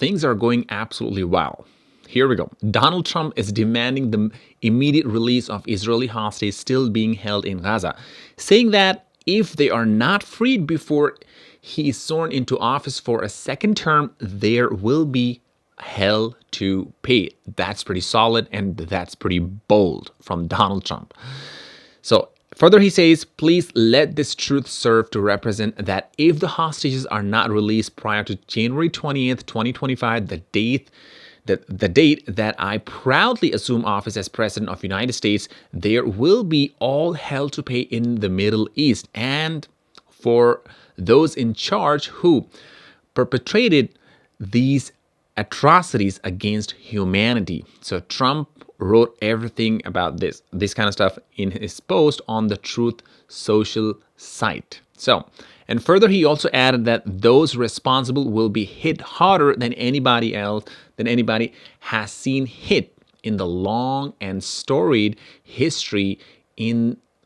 things are going absolutely well. Here we go. Donald Trump is demanding the immediate release of Israeli hostages still being held in Gaza, saying that if they are not freed before he is sworn into office for a second term, there will be hell to pay. That's pretty solid and that's pretty bold from Donald Trump. So further, he says, please let this truth serve to represent that if the hostages are not released prior to January 20th, 2025, the date that I proudly assume office as President of the United States, there will be all hell to pay in the Middle East and for those in charge who perpetrated these atrocities against humanity. So Trump wrote everything about this kind of stuff in his post on the Truth Social site. So, and further, he also added that those responsible will be hit harder than anybody has seen hit in the long and storied history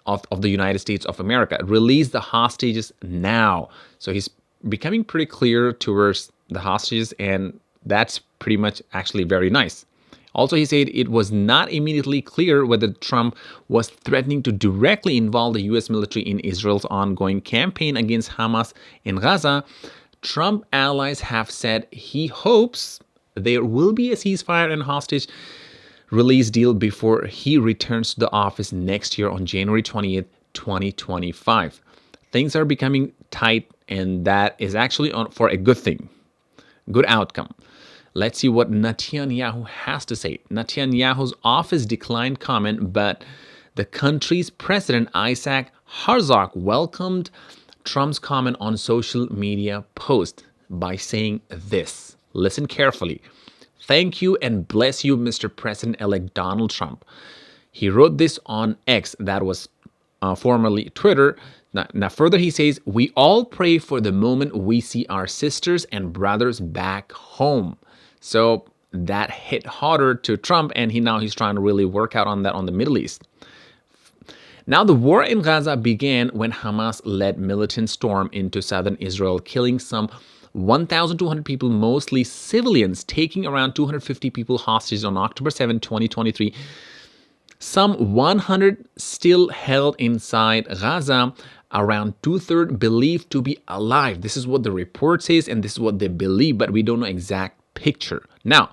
of the United States of America. Release the hostages now. So he's becoming pretty clear towards the hostages, and that's pretty much actually very nice. Also, he said it was not immediately clear whether Trump was threatening to directly involve the U.S. military in Israel's ongoing campaign against Hamas in Gaza. Trump allies have said he hopes there will be a ceasefire and hostage release deal before he returns to the office next year on January 20th, 2025. Things are becoming tight, and that is actually for a good thing, good outcome. Let's see what Netanyahu has to say. Netanyahu's office declined comment, but the country's president, Isaac Herzog, welcomed Trump's comment on social media post by saying this. Listen carefully. Thank you and bless you, Mr. President-elect Donald Trump. He wrote this on X, that was formerly Twitter. Now, further, he says, we all pray for the moment we see our sisters and brothers back home. So that hit harder to Trump, and he's trying to really work out on that on the Middle East. Now, the war in Gaza began when Hamas led militant storm into southern Israel, killing some 1,200 people, mostly civilians, taking around 250 people hostage on October 7, 2023. Some 100 still held inside Gaza, around two-thirds believed to be alive. This is what the report says, and this is what they believe, but we don't know exact picture. Now,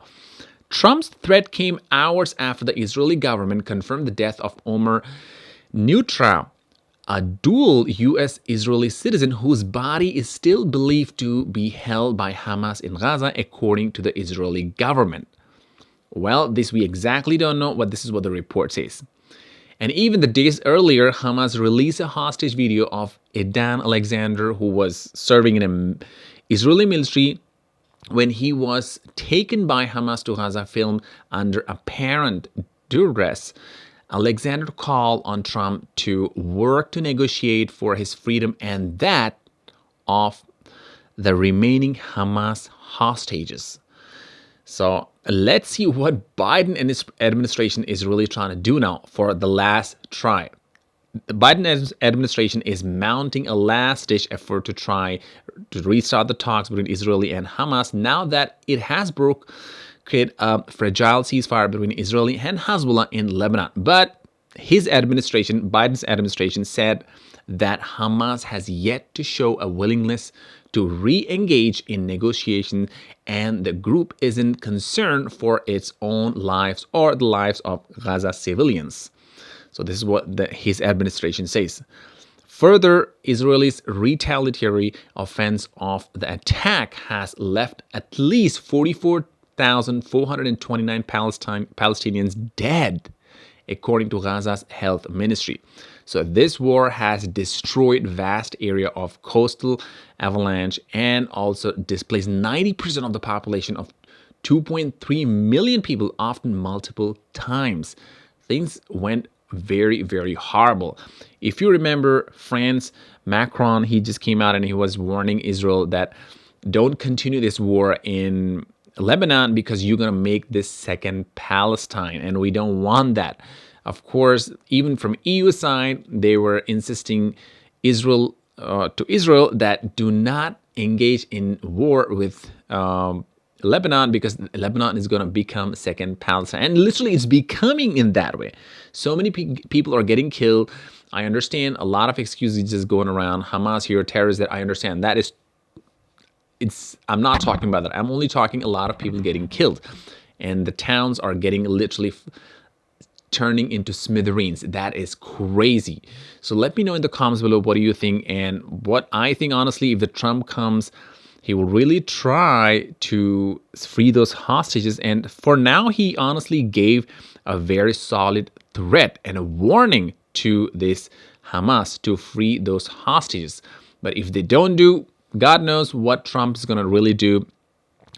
Trump's threat came hours after the Israeli government confirmed the death of Omer Neutra, a dual U.S.-Israeli citizen whose body is still believed to be held by Hamas in Gaza, according to the Israeli government. Well, this we exactly don't know, but this is what the report says. And even the days earlier, Hamas released a hostage video of Edan Alexander, who was serving in an Israeli military when he was taken by Hamas to Gaza, filmed under apparent duress. Alexander called on Trump to work to negotiate for his freedom and that of the remaining Hamas hostages. So let's see what Biden and his administration is really trying to do now for the last try. The Biden administration is mounting a last-ditch effort to try to restart the talks between Israel and Hamas now that it has created a fragile ceasefire between Israel and Hezbollah in Lebanon. But his administration, Biden's administration, said that Hamas has yet to show a willingness to re-engage in negotiation, and the group isn't concerned for its own lives or the lives of Gaza civilians. So this is what his administration says. Further, Israel's retaliatory offense of the attack has left at least 44,429 Palestinians dead, according to Gaza's health ministry. So this war has destroyed vast area of coastal avalanche and also displaced 90% of the population of 2.3 million people, often multiple times. Things went very, very horrible. If you remember France, Macron, he just came out and he was warning Israel that don't continue this war in Lebanon because you're going to make this second Palestine, and we don't want that. Of course, even from EU side, they were insisting to Israel that do not engage in war with Lebanon, because Lebanon is going to become second Palestine. And literally it's becoming in that way. So many people are getting killed. I understand a lot of excuses just going around. Hamas here, terrorists, that I understand. That is, I'm not talking about that. I'm only talking a lot of people getting killed. And the towns are getting literally turning into smithereens. That is crazy. So let me know in the comments below, what do you think? And what I think, honestly, if the Trump comes, he will really try to free those hostages. And for now, he honestly gave a very solid threat and a warning to this Hamas to free those hostages. But if they don't do, God knows what Trump is going to really do.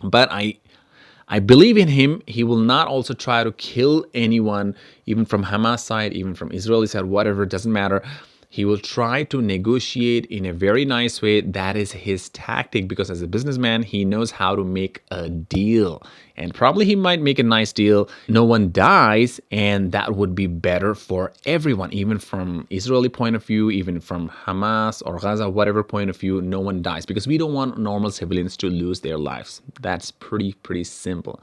But I believe in him. He will not also try to kill anyone, even from Hamas side, even from Israeli side, whatever, it doesn't matter. He will try to negotiate in a very nice way. That is his tactic, because as a businessman, he knows how to make a deal. And probably he might make a nice deal. No one dies, and that would be better for everyone, even from Israeli point of view, even from Hamas or Gaza, whatever point of view, no one dies, because we don't want normal civilians to lose their lives. That's pretty simple.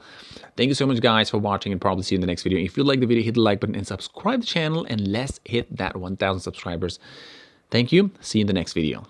Thank you so much, guys, for watching, and probably see you in the next video. If you like the video, hit the like button and subscribe to the channel, and let's hit that 1,000 subscribers. Thank you. See you in the next video.